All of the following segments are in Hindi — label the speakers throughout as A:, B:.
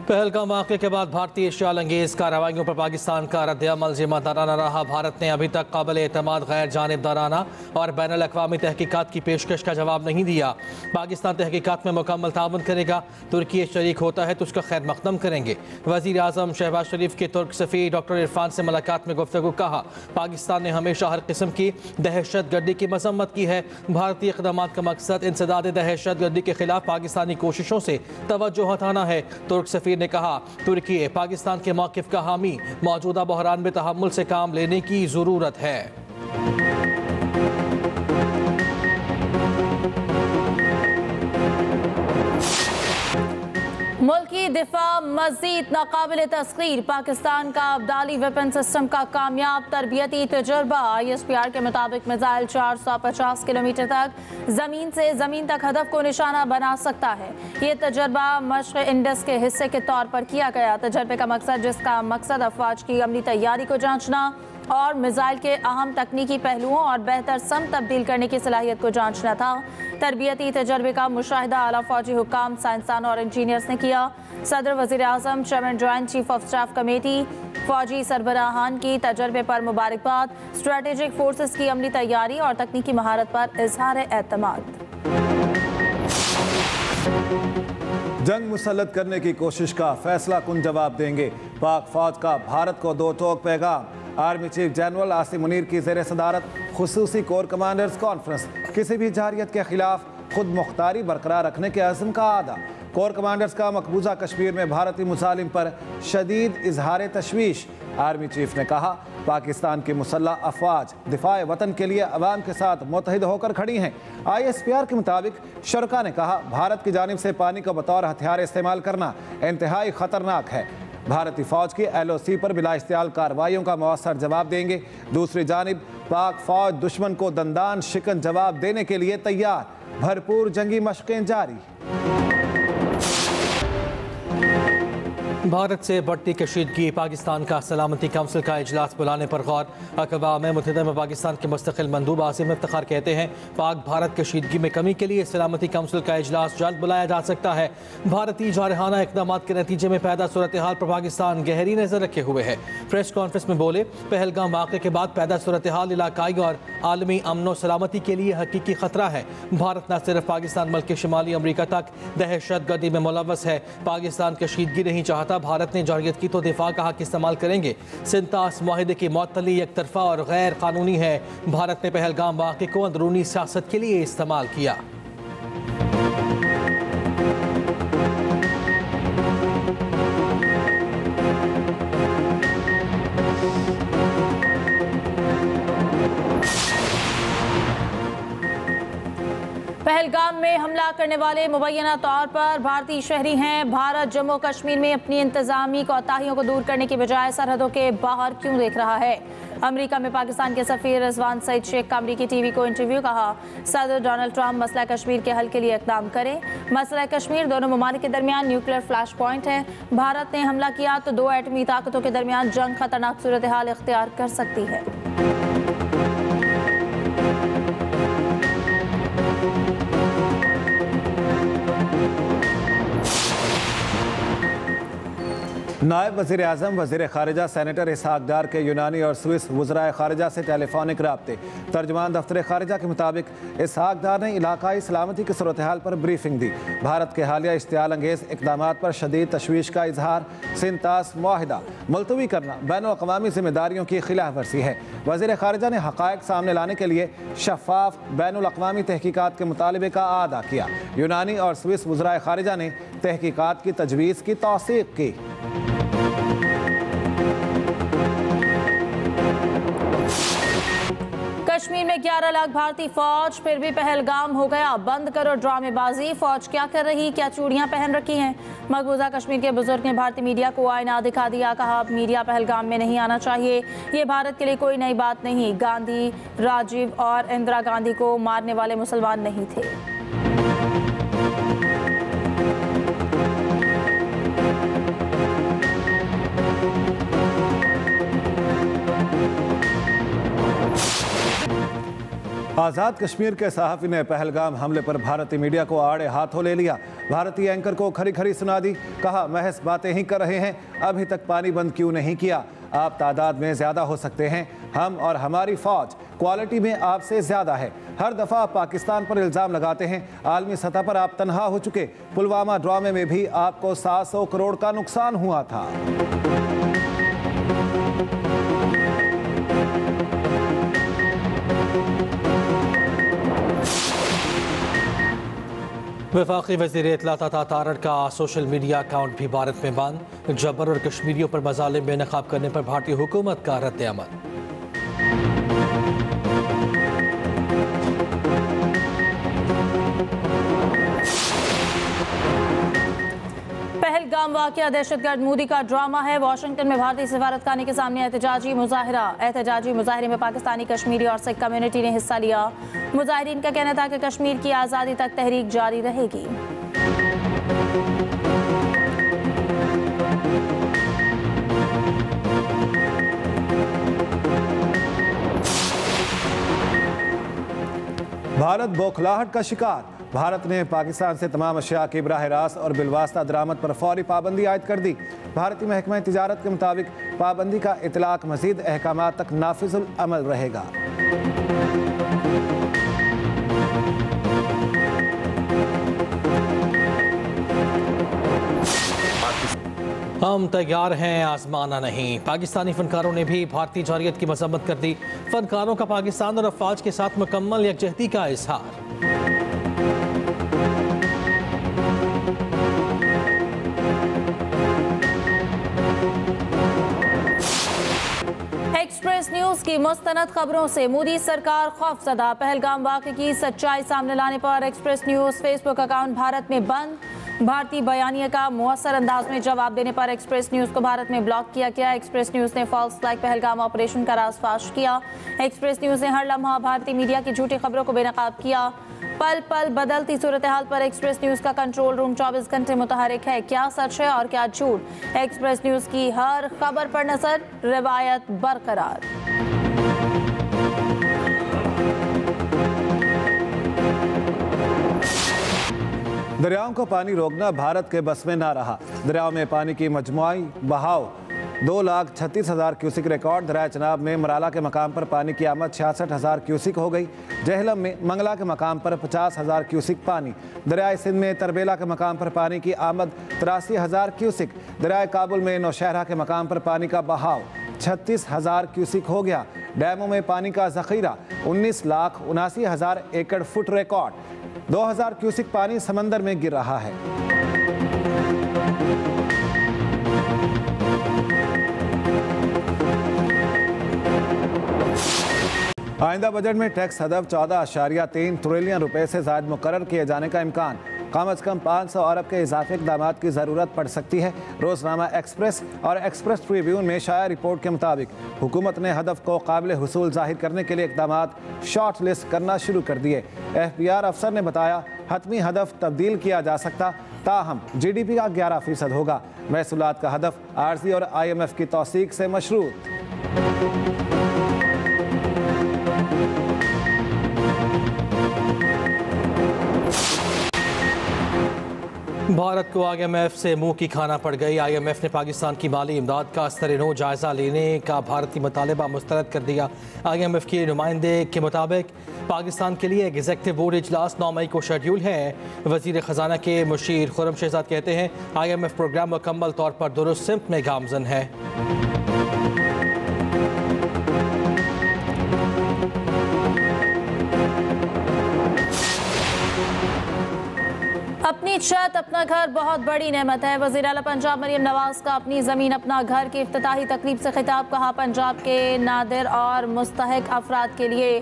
A: पहलगाम वाक़े के बाद भारतीय इश्तियाल अंगेज़ कार्रवाइयों पर पाकिस्तान का रद्द-ए-अमल ज़िम्मेदाराना रहा। भारत ने अभी तक काबिल-ए-एतमाद गैर जानिबदाराना और बैनुल-अक़वामी तहक़ीक़ात की पेशकश का जवाब नहीं दिया। पाकिस्तान तहक़ीक़ात में मुकम्मल ताउन करेगा। तुर्की शरीक होता है तो उसका खैर मक़दम करेंगे। वज़ीर आज़म शहबाज शरीफ के तुर्क सफ़ीर डॉक्टर इरफान से मुलाकात में गुफ्तगू। कहा, पाकिस्तान ने हमेशा हर किस्म की दहशत गर्दी की मज़म्मत की है। भारतीय इक़दामात का मकसद इंसदाद दहशत गर्दी के खिलाफ पाकिस्तानी कोशिशों से तवज्जो हटाना है। तुर्क सफ़ीर ने कहा, तुर्की पाकिस्तान के मौक़िफ़ का हामी, मौजूदा बहरान में तहम्मुल से काम लेने की ज़रूरत है।
B: मुल्की दिफा मज़ीद नाकाबिल तस्खीर। पाकिस्तान का अब्दाली वेपन सिस्टम का कामयाब तरबियती तजुर्बा। ISPR के मुताबिक मिसाइल 450 किलोमीटर तक ज़मीन से ज़मीन तक हदफ को निशाना बना सकता है। ये तजुर्बा मश्क़ इंडस के हिस्से के तौर पर किया गया। तजुर्बे का मकसद, जिसका मकसद अफवाज की अमली तैयारी को जांचना और मिसाइल के अहम तकनीकी पहलुओं और बेहतर सम तब्दील करने की सलाहियत को जांचना था। तरबियती तजर्बे का मुशाहिदा आला फौजी हुक्काम, साइंसदानों और इंजीनियर्स ने किया। सदर, वज़ीर आज़म, chairman joint chief of staff committee, फौजी सरबराहान की तजर्बे पर मुबारकबाद। स्ट्रेटेजिक फोर्सेस की अमली तैयारी और तकनीकी महारत पर इजहार एतमाद।
C: जंग मुसल्लत करने की कोशिश का फैसला कुन जवाब देंगे। पाक फौज का भारत को दो टोक पैगाम। Army chief general Asim Munir की ज़ेर सदारत खुसूसी कोर कमांडर्स कॉन्फ्रेंस। किसी भी जारियत के खिलाफ खुद मुख्तारी बरकरार रखने के अज़्म का आदा। कोर कमांडर्स का मकबूजा कश्मीर में भारतीय मुसालिम पर शदीद इजहार तशवीश। आर्मी चीफ ने कहा, पाकिस्तान की मुसल्लह अफवाज दिफाए वतन के लिए अवाम के साथ मुत्तहिद होकर खड़ी हैं। ISPR के मुताबिक शरका ने कहा, भारत की जानिब से पानी को बतौर हथियार इस्तेमाल करना इंतहाई ख़तरनाक है। भारतीय फ़ौज की LOC पर बिला इश्तियाल कार्रवाइयों का मौसर जवाब देंगे। दूसरी जानिब पाक फ़ौज दुश्मन को दंदान शिकन जवाब देने के लिए तैयार। भरपूर जंगी मशक़ें जारी।
A: भारत से बढ़ती कशीदगी। पाकिस्तान का सलामती काउंसिल का इजलास बुलाने पर गौर। अक़वाम मुत्तहिदा में पाकिस्तान के मुस्तक़िल मंदूब आसिम इफ्तिखार कहते हैं, पाक भारत कशीदगी में कमी के लिए सलामती काउंसिल का इजलास जल्द बुलाया जा सकता है। भारतीय जारहाना इक़दाम के नतीजे में पैदा सूरत हाल पर पाकिस्तान गहरी नज़र रखे हुए है। प्रेस कॉन्फ्रेंस में बोले, पहलगाम वाक़े के बाद पैदा सूरत हाल इलाकाई और आलमी अमन व सलामती के लिए हकीकी ख़तरा है। भारत न सिर्फ पाकिस्तान बल्कि शुमाली अमरीका तक दहशत गर्दी में मुलव्वस है। पाकिस्तान कशीदगी नहीं चाहता। भारत ने जारियत की तो दिफा का हक इस्तेमाल करेंगे। सिंतास मुआहिदे की मअतली एक तरफा और गैर कानूनी है। भारत ने पहलगाम वाक़े को अंदरूनी सियासत के लिए इस्तेमाल किया।
B: पहलगाम में हमला करने वाले मुबैना तौर पर भारतीय शहरी हैं। भारत जम्मू कश्मीर में अपनी इंतजामी कोताहियों को दूर करने की बजाय सरहदों के बाहर क्यों देख रहा है। अमेरिका में पाकिस्तान के सफीर रिजवान सईद शेख का अमरीकी TV को इंटरव्यू। कहा, सदर डोनाल्ड ट्रंप मसला कश्मीर के हल के लिए इक़दाम करें। मसला कश्मीर दोनों ममालिक के दरमियान न्यूक्लियर फ्लैश पॉइंट है। भारत ने हमला किया तो दो एटमी ताकतों के दरमियान जंग खतरनाक सूरत हाल इख्तियार कर सकती है।
C: नायब वज़ीर आज़म वज़ीर ख़ारिजा सेनेटर इसहाक़ डार के यूनानी और स्विस वज़राए ख़ारिजा से टेलीफोनिक राब्ते। तर्जमान दफ्तर ख़ारिजा के मुताबिक इसहाक़ डार ने इलाकाई सलामती की सूरत हाल पर ब्रीफिंग दी। भारत के हालिया इश्तियाल अंगेज़ इक़दामात पर शदीद तशवीश का इजहार। सिंतास मुआहिदा मुलतवी करना बैनुल-अक़वामी ज़िम्मेदारियों की खिलाफ वर्जी है। वज़ीर ख़ारिजा ने हक़ाइक़ सामने लाने के लिए शफ़ाफ बैनुल-अक़वामी तहक़ीक़ात के मुतालबे का आदा किया। यूनानी और स्विस वज़राए ख़ारिजा ने तहक़ीक़ात की तजवीज़ की तौसीक़ की।
B: कश्मीर में 11 लाख भारतीय फौज, फिर भी पहलगाम हो गया। बंद करो ड्रामेबाजी। फौज क्या कर रही, क्या चूड़ियां पहन रखी हैं। मकबूजा कश्मीर के बुजुर्ग ने भारतीय मीडिया को आईना दिखा दिया। कहा, अब मीडिया पहलगाम में नहीं आना चाहिए। ये भारत के लिए कोई नई बात नहीं। गांधी, राजीव और इंदिरा गांधी को मारने वाले मुसलमान नहीं थे।
C: आज़ाद कश्मीर के सहाफ़ी ने पहलगाम हमले पर भारतीय मीडिया को आड़े हाथों ले लिया। भारतीय एंकर को खरी खरी सुना दी। कहा, महज बातें ही कर रहे हैं, अभी तक पानी बंद क्यों नहीं किया? आप तादाद में ज़्यादा हो सकते हैं, हम और हमारी फ़ौज क्वालिटी में आपसे ज़्यादा है। हर दफ़ा आप पाकिस्तान पर इल्ज़ाम लगाते हैं, आलमी सतह पर आप तनहा हो चुके। पुलवामा ड्रामे में भी आपको 700 करोड़ का नुकसान हुआ था।
A: वफाकी वज़ीर इत्तलात तारड़ का सोशल मीडिया अकाउंट भी भारत में बंद। जबर और कश्मीरियों पर मज़ालिम बेनकाब करने पर भारतीय हुकूमत का रद्द अमल।
B: पहलगाम वाक़या दहशतगर्द मोदी का ड्रामा है। वाशिंगटन में भारतीय सफारतखाने के सामने एहतजाजी मुजाहरे में पाकिस्तानी, कश्मीरी और सिख कम्युनिटी ने हिस्सा लिया। मुजाहिरीन का कहना था कि कश्मीर की आज़ादी तक तहरीक जारी रहेगी।
C: भारत बौखलाहट का शिकार। भारत ने पाकिस्तान से तमाम अशिया की बराह रास्त और बिलवास्ता दरामद पर फौरी पाबंदी आयद कर दी। भारतीय महकमा तिजारत के मुताबिक पाबंदी का इतलाक मजीद अहकामात तक नाफिजुल अमल रहेगा।
A: हम तैयार हैं, आजमाना नहीं। पाकिस्तानी फनकारों ने भी भारतीय जारियत की मजम्मत कर दी। फनकारों का पाकिस्तान और अफवाज के साथ मुकम्मल यकजहती का इजहार।
B: एक्सप्रेस न्यूज की मुस्तनद खबरों से मोदी सरकार खौफजदा। पहलगाम वाक़े की सच्चाई सामने लाने पर express news Facebook account Bharat में बंद। भारतीय बयानिया का मुअस्सर अंदाज में जवाब देने पर एक्सप्रेस न्यूज को भारत में ब्लॉक किया गया। एक्सप्रेस न्यूज ने फॉल्स फ्लैग पहलगाम ऑपरेशन का राज फाश किया। एक्सप्रेस न्यूज ने हर लम्हा भारतीय मीडिया की झूठी खबरों को बेनकाब किया। पल पल बदलती सूरत हाल पर एक्सप्रेस न्यूज का कंट्रोल रूम 24 घंटे मुतहरिक है। क्या सच है और क्या झूठ, एक्सप्रेस न्यूज की हर खबर पर नजर, रिवायत बरकरार।
C: दरियाओं को पानी रोकना भारत के बस में ना रहा। दरियाओं में पानी की मजमुआई बहाव 2,36,000 क्यूसिक रिकॉर्ड। दरिया चनाब में मराला के मकाम पर पानी की आमद 66,000 क्यूसिक हो गई। जहलम में मंगला के मकाम पर 50,000 क्यूसिक पानी। दरियाए सिंध में तरबेला के मकाम पर पानी की आमद 83,000 क्यूसिक। दरियाए काबुल में नौशहरा के मकाम पर पानी का बहाव 36,000 क्यूसिक हो गया। डैमों में पानी का जखीरा 19,79,000 एकड़ फुट रिकॉर्ड। 2,000 क्यूसिक पानी समंदर में गिर रहा है। आइंदा बजट में टैक्स हदफ 14.3 ट्रिलियन रुपए से ज़ायद मुकर्रर किए जाने का इम्कान। कम अज़ कम 500 अरब के इजाफी इक़दाम की ज़रूरत पड़ सकती है। रोज़नामा एक्सप्रेस और एक्सप्रेस ट्रिब्यून में शाया रिपोर्ट के मुताबिक हुकूमत ने हदफ को काबिल हुसूल ज़ाहिर करने के लिए इक़दाम शॉर्ट लिस्ट करना शुरू कर दिए। FBR अफसर ने बताया, हतमी हदफ तब्दील किया जा सकता, ताहम GDP का 11% होगा। महसूलात का हदफ आरजी और IMF की तौसीक से मशरूत।
A: भारत को IMF से मुंह की खाना पड़ गई। IMF ने पाकिस्तान की माली इमदाद का स्तर-ए-नौ जायज़ा लेने का भारतीय मुतालबा मुस्तरद कर दिया। IMF के नुमाइंदे के मुताबिक पाकिस्तान के लिए एग्जीक्यूटिव बोर्ड इजलास 9 मई को शेड्यूल है। वज़ीर ख़जाना के मुशीर खुर्रम शहजाद कहते हैं, IMF प्रोग्राम मुकम्मल तौर पर दुरुस्त सिमत में गामज़न है।
B: अपनी छत अपना घर बहुत बड़ी नेमत है। वज़ीर आला पंजाब मरियम नवाज का अपनी ज़मीन अपना घर की इफ्तिताही तकरीब से खिताब। कहा, पंजाब के नादिर और मुस्तहिक अफराद के लिए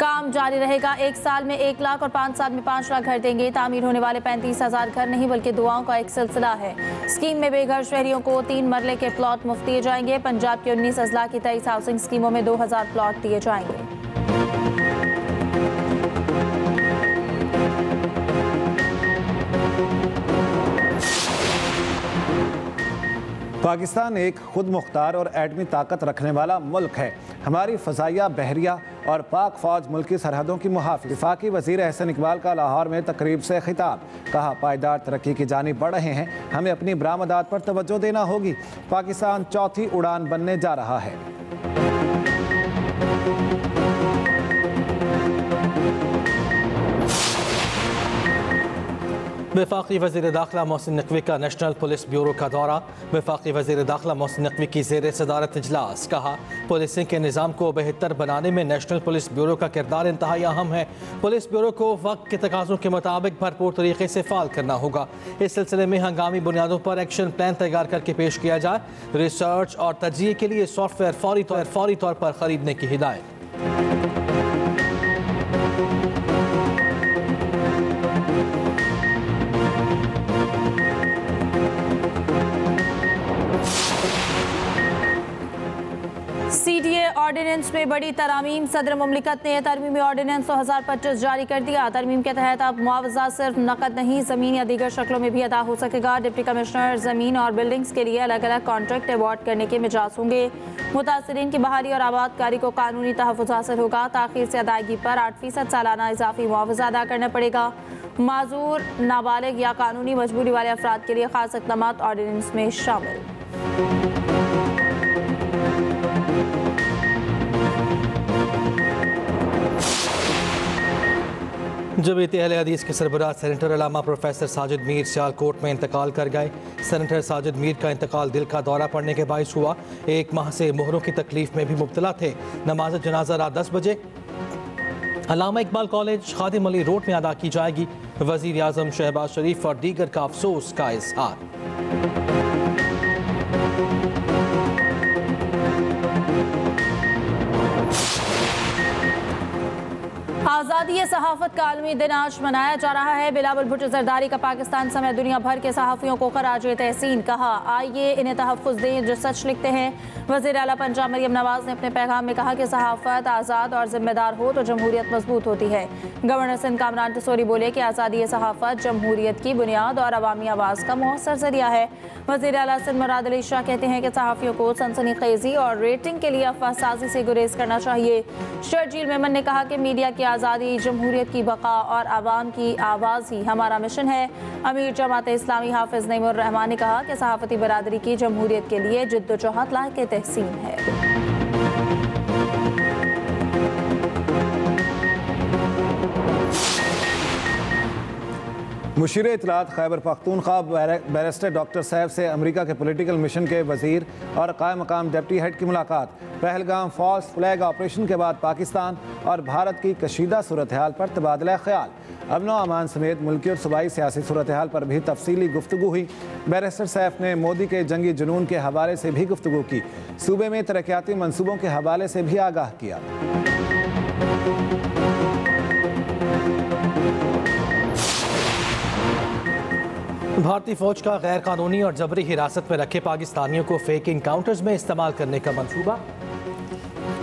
B: काम जारी रहेगा। 1 साल में 1 लाख और 5 साल में 5 लाख घर देंगे। तामीर होने वाले 35,000 घर नहीं बल्कि दुआओं का एक सिलसिला है। स्कीम में बेघर शहरियों को 3 मरले के प्लॉट मुफ्त दिए जाएंगे। पंजाब के 19 अजला की 23 हाउसिंग स्कीमों में 2,000 प्लॉट दिए जाएंगे।
C: पाकिस्तान एक खुद मुख्तार और एटमी ताकत रखने वाला मुल्क है। हमारी फ़ज़ाइया, बहरिया और पाक फौज मुल्की सरहदों की मुहाफिज। वफाकी वज़ीर अहसन इकबाल का लाहौर में तकरीब से खिताब, कहा पायदार तरक्की की जानिब बढ़ रहे हैं, हमें अपनी बरामदात पर तवज्जो देना होगी। पाकिस्तान चौथी उड़ान बनने जा रहा है।
A: वफाकी वज़ीर दाखिला मोहसिन नकवी का नेशनल पुलिस ब्यूरो का दौरा। वफाकी वज़ीर दाखिला मोहसिन नकवी की ज़ेर सदारत इजलास, कहा पुलिसिंग के निज़ाम को बेहतर बनाने में नेशनल पुलिस ब्यूरो का किरदार इंतहाई अहम है। पुलिस ब्यूरो को वक्त के तकाज़ों के मुताबिक भरपूर तरीके से फ़ाल करना होगा। इस सिलसिले में हंगामी बुनियादों पर एक्शन प्लान तैयार करके पेश किया जाए। रिसर्च और तजिए के लिए सॉफ्टवेयर फौरी तौर पर ख़रीदने की हिदायत।
B: CDA ऑर्डिनेंस में बड़ी तरमीम, सदर मुमलिकत ने तरमीमी ऑर्डिनेंस 2025 जारी कर दिया। तरमीम के तहत अब मुआवजा सिर्फ नकद नहीं, ज़मीन या दीगर शक्लों में भी अदा हो सकेगा। डिप्टी कमिश्नर ज़मीन और बिल्डिंग्स के लिए अलग अलग कॉन्ट्रैक्ट अवार्ड करने के मिजाज होंगे। मुतासरीन की बहाली और आबादकारी को कानूनी तहफ़्फ़ुज़ हासिल होगा। ताख़ीर से अदायगी पर 8% सालाना इजाफी मुआवजा अदा करना पड़ेगा। माजूर, नाबालिग या कानूनी मजबूरी वाले अफराद के लिए खास इक़दामात ऑर्डिनेंस में शामिल।
A: जमीयत अहले हदीस के सरबराह सेनेटर अल्लामा प्रोफेसर साजिद मीर सियालकोट में इंतकाल कर गए। सेनेटर साजिद मीर का इंतकाल दिल का दौरा पड़ने के बायस हुआ। 1 माह से मोहरों की तकलीफ में भी मुब्तला थे। नमाज जनाजा रात 10 बजे अल्लामा इकबाल कॉलेज खादिम अली रोड में अदा की जाएगी। वज़ीर आज़म शहबाज शरीफ और दीगर का अफसोस का इज़हार।
B: आज़ादी सहाफ़त का आलमी दिन आज मनाया जा रहा है। बिलावल भुट्टो ज़रदारी का पाकिस्तान समेत दुनिया भर के सहाफ़ियों को खराज तहसीन, कहा आइए इन्हें तहफ़्फ़ुज़ दें जो सच लिखते हैं। वज़ीर आला पंजाब मरियम नवाज़ ने अपने पैगाम में कहा कि सहाफ़त आज़ाद और ज़िम्मेदार हो तो जमहूरियत मजबूत होती है। गवर्नर सिंध कामरान टसोरी बोले कि आज़ादी सहाफ़त जमहूरियत की बुनियाद और अवामी आवाज़ का मौसर ज़रिया है। वज़ीर आला सिंध मुराद अली शाह कहते हैं कि सहाफ़ियों को सनसनीखेज़ी और रेटिंग के लिए अफवाहसाज़ी से गुरेज करना चाहिए। शर्जील मेमन ने कहा कि मीडिया की आज़ादी, जमहूरियत की बका और आवाम की आवाज़ ही हमारा मिशन है। अमीर जमात इस्लामी हाफिज़ नईमुर रहमान ने कहा कि सहाफ़ती बरादरी की जमहूरियत के लिए जिद्दोजहद लायक तहसीन है।
C: मुशीर इत्तलात खैबर पख्तूनख्वा बैरिस्टर डॉक्टर सैफ से अमेरिका के पॉलिटिकल मिशन के वज़ीर और कायम मकाम डिप्टी हेड की मुलाकात। पहलगाम फॉल्स फ्लैग ऑपरेशन के बाद पाकिस्तान और भारत की कशीदा सूरत हाल पर तबादला ख्याल। अमन व अमान समेत मुल्की और सूबाई सियासी सूरत हाल पर भी तफसीली गुफ्तगू हुई। बैरिस्टर सैफ ने मोदी के जंगी जुनून के हवाले से भी गुफ्तगू की। सूबे में तरक्याती मनसूबों के हवाले से भी आगाह किया।
A: भारतीय फौज का गैर कानूनी और जबरी हिरासत में रखे पाकिस्तानियों को फेक इनकाउंटर्स में इस्तेमाल करने का मंसूबा।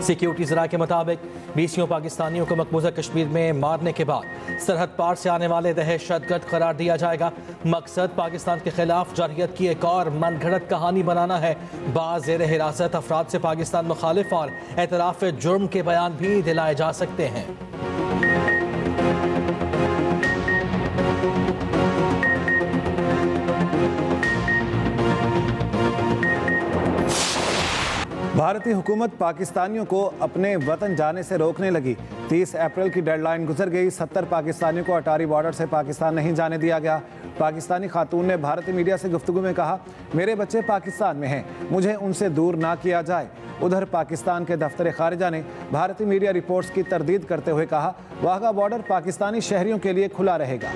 A: सिक्योरिटी ज़रा के मुताबिक 20 पाकिस्तानियों को मकबूजा कश्मीर में मारने के बाद सरहद पार से आने वाले दहशतगर्द करार दिया जाएगा। मकसद पाकिस्तान के खिलाफ जरहियत की एक और मनगढ़ंत कहानी बनाना है। बाज़ ज़ेर हिरासत अफराद से पाकिस्तान मुखालिफ और एतराफ़ जुर्म के बयान भी दिलाए जा सकते हैं।
C: भारतीय हुकूमत पाकिस्तानियों को अपने वतन जाने से रोकने लगी। 30 अप्रैल की डेडलाइन गुजर गई। 70 पाकिस्तानियों को अटारी बॉर्डर से पाकिस्तान नहीं जाने दिया गया। पाकिस्तानी खातून ने भारतीय मीडिया से गुफ्तगू में कहा, मेरे बच्चे पाकिस्तान में हैं, मुझे उनसे दूर ना किया जाए। उधर पाकिस्तान के दफ्तर खारिजा ने भारतीय मीडिया रिपोर्ट्स की तरदीद करते हुए कहा, वाघा बॉर्डर पाकिस्तानी शहरियों के लिए खुला रहेगा।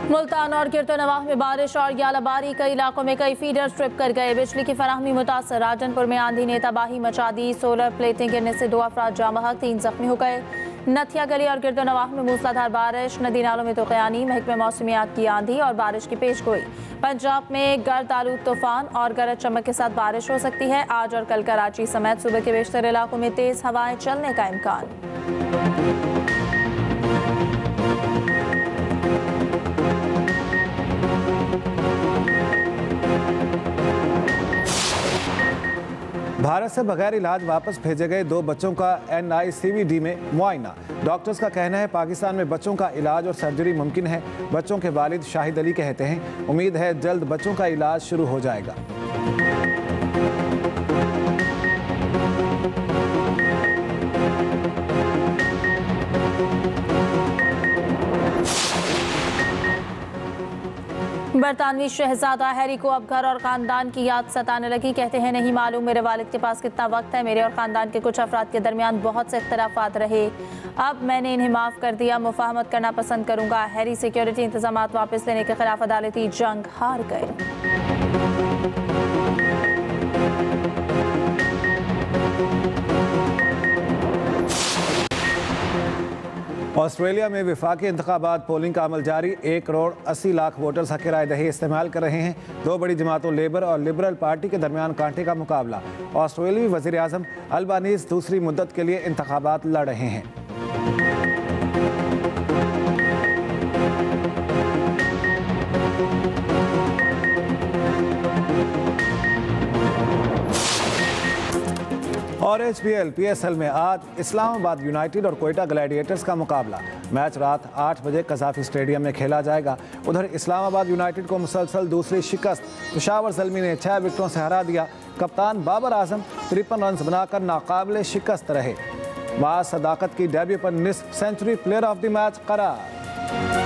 B: मुल्तान और गिरतोनवाह में बारिश और यालाबारी, कई इलाकों में कई फीडर ट्रिप कर गए। बिजली की फराहमी मुतासर। राजनपुर में आंधी ने तबाही मचा दी। सोलर प्लेटें गिरने से 2 अफराद जाँ बहक, 3 जख्मी हो गए। नथिया गली और गिरतोनवाह में मूसलाधार बारिश, नदी नालों में तोक़यानी। महकमे मौसमियात की आंधी और बारिश की पेशगोई। पंजाब में गर्द आलूद तूफान और गरज चमक के साथ बारिश हो सकती है। आज और कल कराची समेत सूबे के बेशतर इलाकों में तेज हवाएं चलने का इम्कान।
C: भारत से बगैर इलाज वापस भेजे गए 2 बच्चों का NICVD में मुआयना। डॉक्टर्स का कहना है पाकिस्तान में बच्चों का इलाज और सर्जरी मुमकिन है। बच्चों के वालिद शाहिद अली कहते हैं उम्मीद है जल्द बच्चों का इलाज शुरू हो जाएगा।
B: बरतानवी शहजादा हैरी को अब घर और खानदान की याद सताने लगी। कहते हैं नहीं मालूम मेरे वालिद के पास कितना वक्त है। मेरे और खानदान के कुछ अफराद के दरमियान बहुत से इख्तलाफात रहे। अब मैंने इन्हें माफ़ कर दिया। मुफाहमत करना पसंद करूंगा। हैरी सिक्योरिटी इंतजामात वापस लेने के खिलाफ अदालती जंग हार गए।
C: ऑस्ट्रेलिया में विफाकी इंतखाबात पोलिंग का अमल जारी। 1 करोड़ 80 लाख वोटर्स हक राय दही इस्तेमाल कर रहे हैं। 2 बड़ी जमातों लेबर और लिबरल पार्टी के दरमियान कांटे का मुकाबला। ऑस्ट्रेलियाई वज़ीर आज़म अल्बानीज़ दूसरी मुद्दत के लिए इंतखाबात लड़ रहे हैं। और PSL में आज इस्लामाबाद यूनाइटेड और कोयटा ग्लैडिएटर्स का मुकाबला। मैच रात 8 बजे कज़ाफ़ी स्टेडियम में खेला जाएगा। उधर इस्लामाबाद यूनाइटेड को मुसलसल दूसरी शिकस्त। पेशावर ज़ल्मी ने 6 विकेटों से हरा दिया। कप्तान बाबर आजम 53 रन बनाकर नाकाबिले शिकस्त रहे। वाज सदाकत की डेब्यू पर निस्फ century player of the match करार।